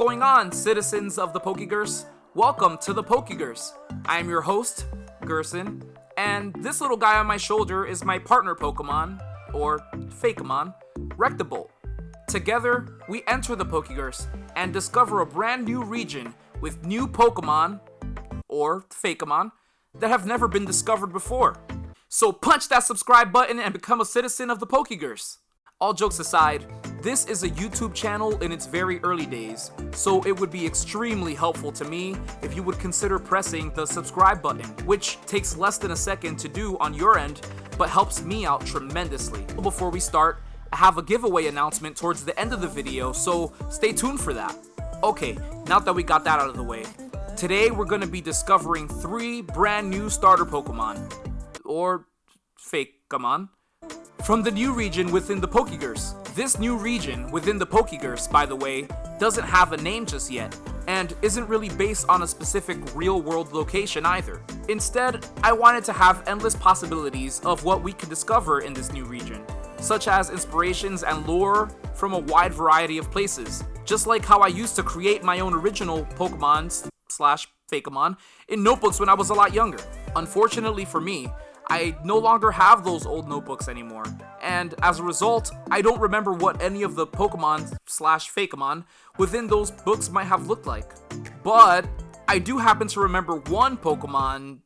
going on, citizens of the Pokegerse? Welcome to the Pokegerse. I am your host, Gerson, and this little guy on my shoulder is my partner Pokemon, or fakemon, Rectabolt. Together, we enter the Pokegerse and discover a brand new region with new Pokemon, or fakemon, that have never been discovered before. So punch that subscribe button and become a citizen of the Pokegerse. All jokes aside, this is a YouTube channel in its very early days, so it would be extremely helpful to me if you would consider pressing the subscribe button, which takes less than a second to do on your end, but helps me out tremendously. Before we start, I have a giveaway announcement towards the end of the video, so stay tuned for that. Okay, now that we got that out of the way, today we're going to be discovering 3 brand new starter Pokemon, or fakemon, from the new region within the Pokegerse. This new region within the Pokegerse, by the way, doesn't have a name just yet, and isn't really based on a specific real-world location either. Instead, I wanted to have endless possibilities of what we could discover in this new region, such as inspirations and lore from a wide variety of places, just like how I used to create my own original Pokemon / fakemon in notebooks when I was a lot younger. Unfortunately for me, I no longer have those old notebooks anymore, and as a result, I don't remember what any of the Pokemon / fakemon within those books might have looked like. But I do happen to remember one Pokemon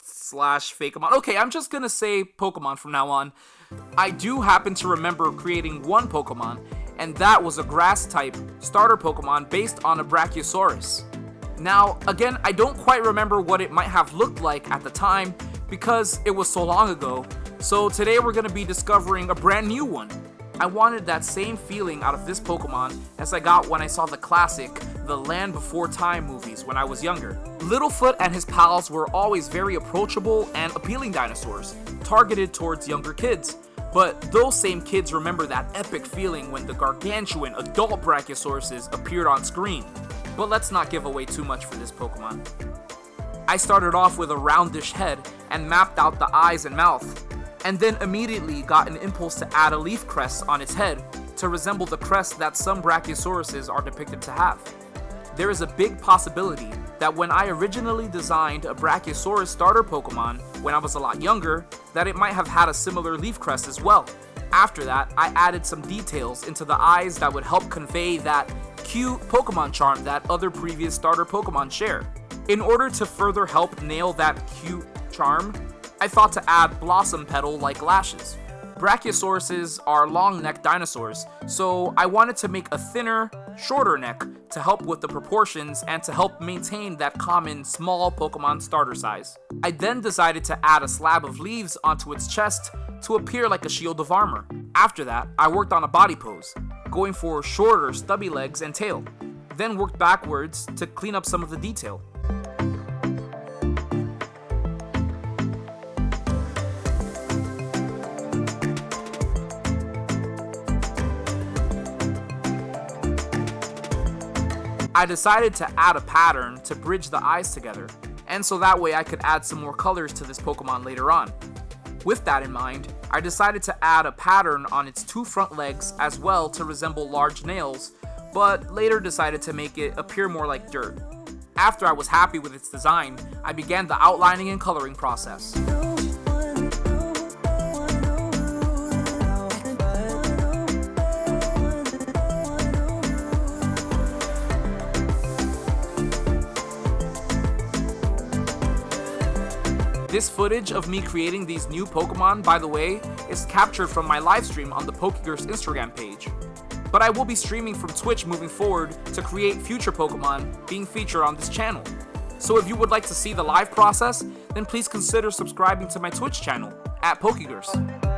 / fakemon. Okay, I'm just gonna say Pokemon from now on. I do happen to remember creating one Pokemon, and that was a grass-type starter Pokemon based on a Brachiosaurus. Now, again, I don't quite remember what it might have looked like at the time, because it was so long ago, so today we're going to be discovering a brand new one. I wanted that same feeling out of this Pokemon as I got when I saw the classic The Land Before Time movies when I was younger. Littlefoot and his pals were always very approachable and appealing dinosaurs, targeted towards younger kids. But those same kids remember that epic feeling when the gargantuan adult Brachiosauruses appeared on screen. But let's not give away too much for this Pokemon. I started off with a roundish head and mapped out the eyes and mouth, and then immediately got an impulse to add a leaf crest on its head to resemble the crest that some Brachiosauruses are depicted to have. There is a big possibility that when I originally designed a Brachiosaurus starter Pokemon when I was a lot younger, that it might have had a similar leaf crest as well. After that, I added some details into the eyes that would help convey that cute Pokemon charm that other previous starter Pokemon share. In order to further help nail that cute charm, I thought to add blossom petal-like lashes. Brachiosauruses are long-necked dinosaurs, so I wanted to make a thinner, shorter neck to help with the proportions and to help maintain that common small Pokemon starter size. I then decided to add a slab of leaves onto its chest to appear like a shield of armor. After that, I worked on a body pose, going for shorter, stubby legs and tail, then worked backwards to clean up some of the detail. I decided to add a pattern to bridge the eyes together, and so that way I could add some more colors to this Pokemon later on. With that in mind, I decided to add a pattern on its 2 front legs as well to resemble large nails, but later decided to make it appear more like dirt. After I was happy with its design, I began the outlining and coloring process. This footage of me creating these new Pokemon, by the way, is captured from my livestream on the Pokegerse Instagram page. But I will be streaming from Twitch moving forward to create future Pokemon being featured on this channel. So if you would like to see the live process, then please consider subscribing to my Twitch channel at Pokegerse.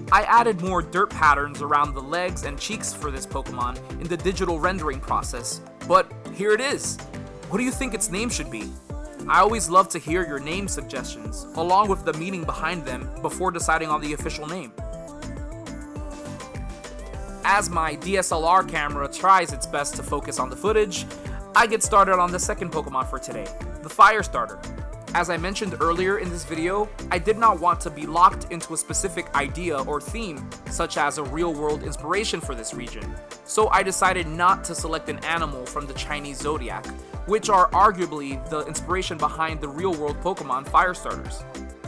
I added more dirt patterns around the legs and cheeks for this Pokemon in the digital rendering process, but here it is. What do you think its name should be? I always love to hear your name suggestions, along with the meaning behind them before deciding on the official name. As my DSLR camera tries its best to focus on the footage, I get started on the second Pokemon for today, the Fire Starter. As I mentioned earlier in this video, I did not want to be locked into a specific idea or theme, such as a real-world inspiration for this region, so I decided not to select an animal from the Chinese zodiac, which are arguably the inspiration behind the real-world Pokemon Fire Starters.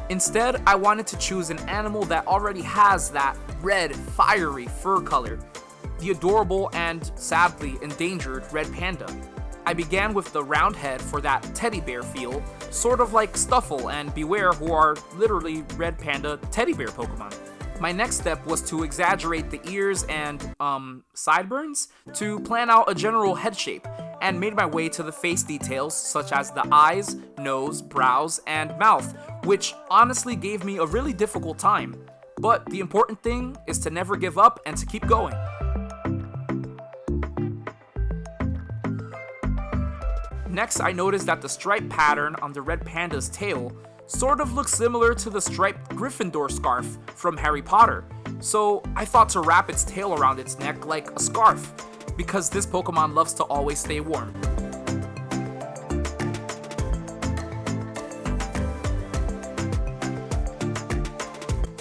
Instead, I wanted to choose an animal that already has that red, fiery fur color, the adorable and sadly endangered red panda. I began with the round head for that teddy bear feel, sort of like Stuffle and Beware, who are literally red panda teddy bear Pokemon. My next step was to exaggerate the ears and, sideburns to plan out a general head shape, and made my way to the face details such as the eyes, nose, brows, and mouth, which honestly gave me a really difficult time. But the important thing is to never give up and to keep going. Next, I noticed that the stripe pattern on the red panda's tail sort of looks similar to the striped Gryffindor scarf from Harry Potter, so I thought to wrap its tail around its neck like a scarf, because this Pokemon loves to always stay warm.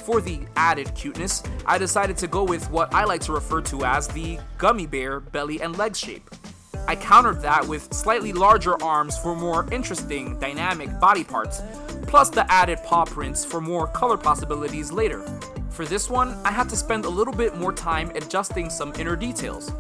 For the added cuteness, I decided to go with what I like to refer to as the gummy bear belly and legs shape. I countered that with slightly larger arms for more interesting, dynamic body parts, plus the added paw prints for more color possibilities later. For this one, I had to spend a little bit more time adjusting some inner details.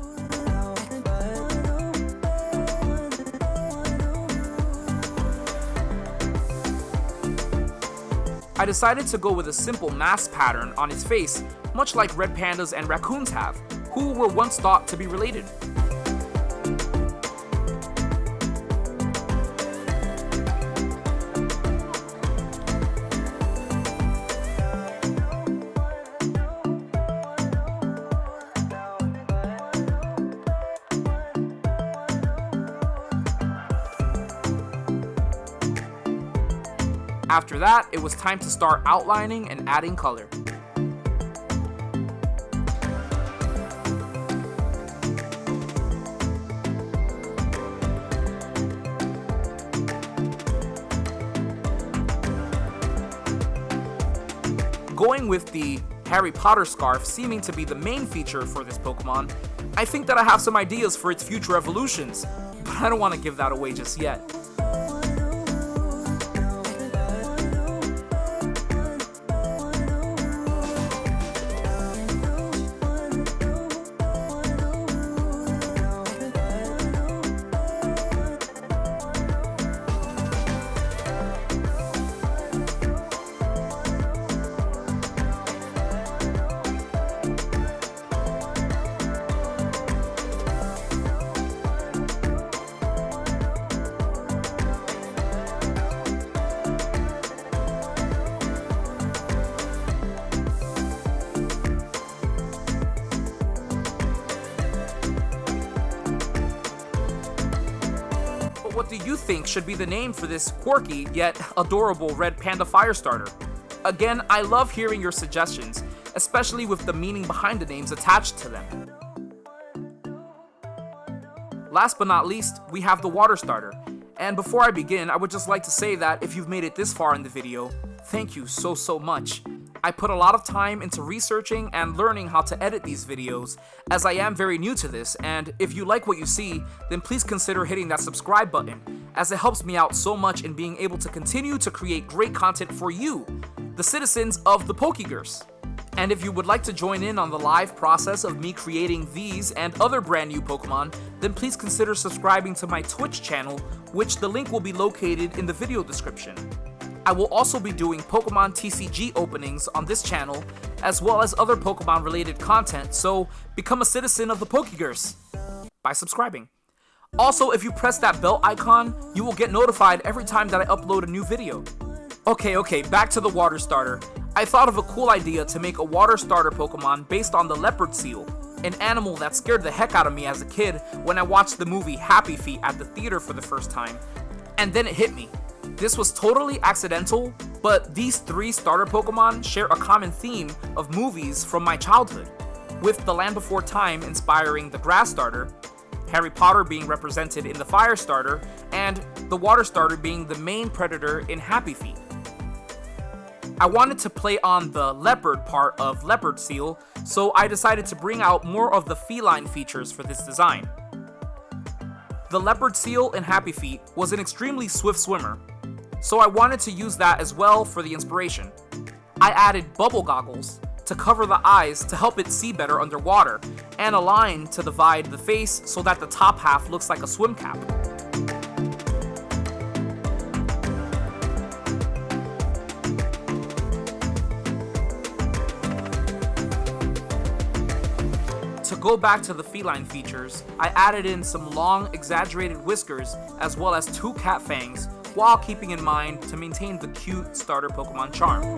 I decided to go with a simple mask pattern on its face, much like red pandas and raccoons have, who were once thought to be related. After that, it was time to start outlining and adding color. Going with the Harry Potter scarf seeming to be the main feature for this Pokemon, I think that I have some ideas for its future evolutions, but I don't want to give that away just yet. What do you think should be the name for this quirky yet adorable red panda fire starter? Again, I love hearing your suggestions, especially with the meaning behind the names attached to them. Last but not least, we have the water starter. And before I begin, I would just like to say that if you've made it this far in the video, thank you so much. I put a lot of time into researching and learning how to edit these videos, as I am very new to this, and if you like what you see, then please consider hitting that subscribe button, as it helps me out so much in being able to continue to create great content for you, the citizens of the Pokegerse. And if you would like to join in on the live process of me creating these and other brand new Pokemon, then please consider subscribing to my Twitch channel, which the link will be located in the video description. I will also be doing Pokemon TCG openings on this channel, as well as other Pokemon related content, so become a citizen of the Pokegerse by subscribing. Also, if you press that bell icon, you will get notified every time that I upload a new video. Okay, back to the water starter. I thought of a cool idea to make a water starter Pokemon based on the leopard seal, an animal that scared the heck out of me as a kid when I watched the movie Happy Feet at the theater for the first time. And then it hit me. This was totally accidental, but these 3 starter Pokemon share a common theme of movies from my childhood, with The Land Before Time inspiring the Grass starter, Harry Potter being represented in the Fire starter, and the Water starter being the main predator in Happy Feet. I wanted to play on the leopard part of Leopard Seal, so I decided to bring out more of the feline features for this design. The Leopard Seal in Happy Feet was an extremely swift swimmer, so I wanted to use that as well for the inspiration. I added bubble goggles to cover the eyes to help it see better underwater, and a line to divide the face so that the top half looks like a swim cap. To go back to the feline features, I added in some long, exaggerated whiskers as well as 2 cat fangs, while keeping in mind to maintain the cute starter Pokemon charm.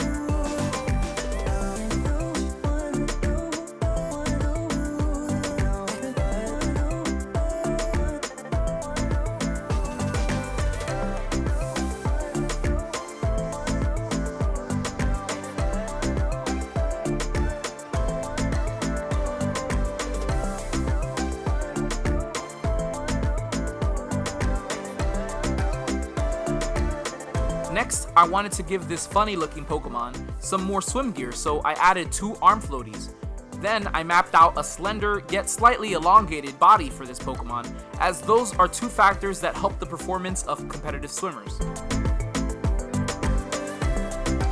Next, I wanted to give this funny looking Pokemon some more swim gear, so I added 2 arm floaties. Then I mapped out a slender yet slightly elongated body for this Pokemon, as those are 2 factors that help the performance of competitive swimmers.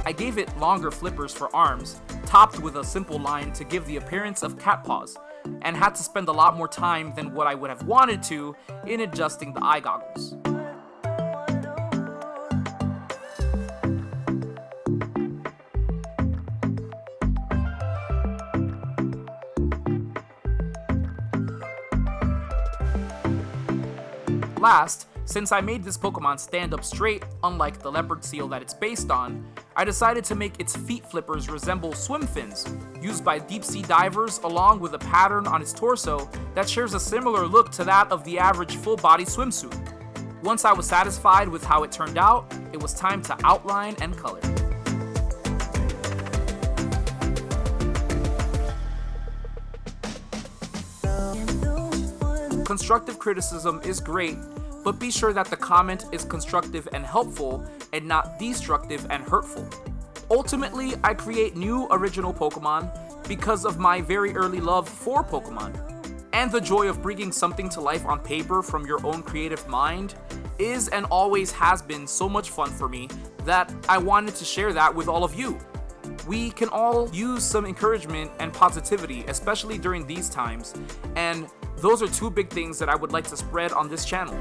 I gave it longer flippers for arms, topped with a simple line to give the appearance of cat paws, and had to spend a lot more time than what I would have wanted to in adjusting the eye goggles. Last, since I made this Pokemon stand up straight, unlike the Leopard Seal that it's based on, I decided to make its feet flippers resemble swim fins, used by deep sea divers, along with a pattern on its torso that shares a similar look to that of the average full-body swimsuit. Once I was satisfied with how it turned out, it was time to outline and color. Constructive criticism is great, but be sure that the comment is constructive and helpful and not destructive and hurtful. Ultimately, I create new original Pokemon because of my very early love for Pokemon. And the joy of bringing something to life on paper from your own creative mind is and always has been so much fun for me that I wanted to share that with all of you. We can all use some encouragement and positivity, especially during these times, and those are 2 big things that I would like to spread on this channel.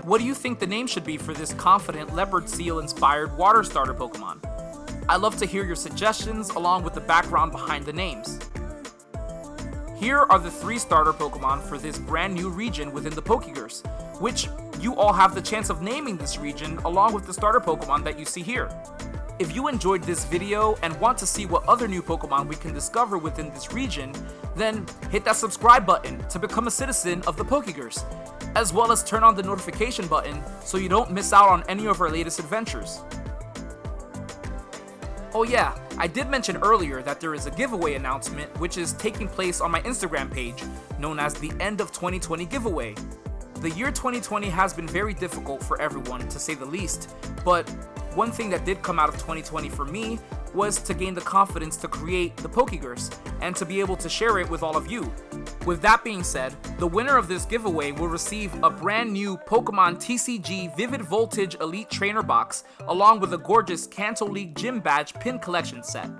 What do you think the name should be for this confident Leopard Seal inspired water starter Pokemon? I love to hear your suggestions along with the background behind the names. Here are the 3 starter Pokemon for this brand new region within the Pokegerse, which you all have the chance of naming this region along with the starter Pokemon that you see here. If you enjoyed this video and want to see what other new Pokemon we can discover within this region, then hit that subscribe button to become a citizen of the Pokegerse, as well as turn on the notification button so you don't miss out on any of our latest adventures. Oh yeah, I did mention earlier that there is a giveaway announcement which is taking place on my Instagram page, known as the End of 2020 Giveaway. The year 2020 has been very difficult for everyone, to say the least, but one thing that did come out of 2020 for me was to gain the confidence to create the Pokegerse and to be able to share it with all of you. With that being said, the winner of this giveaway will receive a brand new Pokemon TCG Vivid Voltage Elite Trainer Box along with a gorgeous Kanto League Gym Badge pin collection set.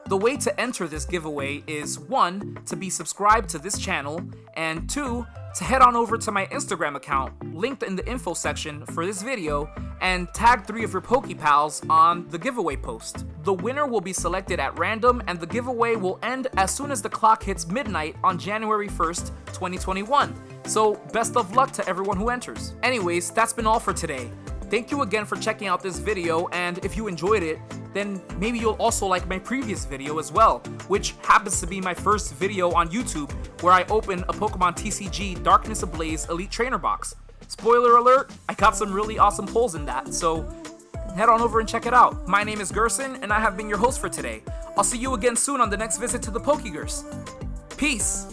The way to enter this giveaway is 1. To be subscribed to this channel, and 2. To head on over to my Instagram account, linked in the info section for this video, and tag 3 of your PokePals on the giveaway post. The winner will be selected at random, and the giveaway will end as soon as the clock hits midnight on January 1st, 2021. So best of luck to everyone who enters. Anyways, that's been all for today. Thank you again for checking out this video, and if you enjoyed it, then maybe you'll also like my previous video as well, which happens to be my first video on YouTube, where I open a Pokemon TCG Darkness Ablaze Elite Trainer box. Spoiler alert, I got some really awesome pulls in that, so head on over and check it out. My name is Gerson, and I have been your host for today. I'll see you again soon on the next visit to the Pokegerse. Peace!